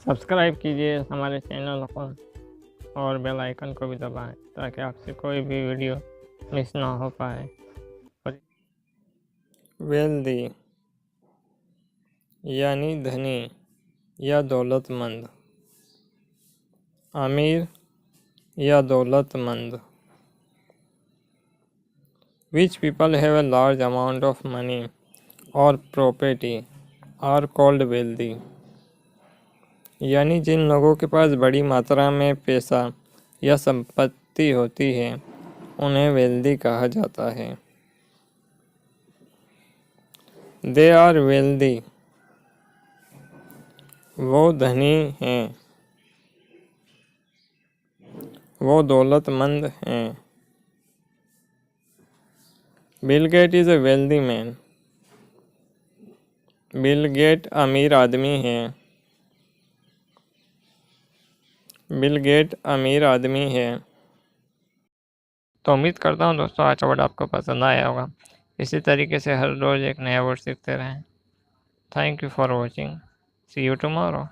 Subscribe कीजिए हमारे channel को और बेल आइकन को भी दबाएं ताकि आपसे कोई भी वीडियो मिस ना हो पाए। वेल्दी यानी धनी या दौलतमंद, अमीर या दौलतमंद। Which people have a large amount of money or property are called wealthy। यानी जिन लोगों के पास बड़ी मात्रा में पैसा या संपत्ति होती है उन्हें वेल्दी कहा जाता है। They are wealthy, वो धनी हैं, वो दौलतमंद हैं। Bill Gate is a wealthy man, Bill Gate अमीर आदमी है, बिल गेट अमीर आदमी है। तो उम्मीद करता हूँ दोस्तों आज का वर्ड आपको पसंद आया होगा। इसी तरीके से हर रोज़ एक नया वर्ड सीखते रहें। Thank you for watching. See you tomorrow.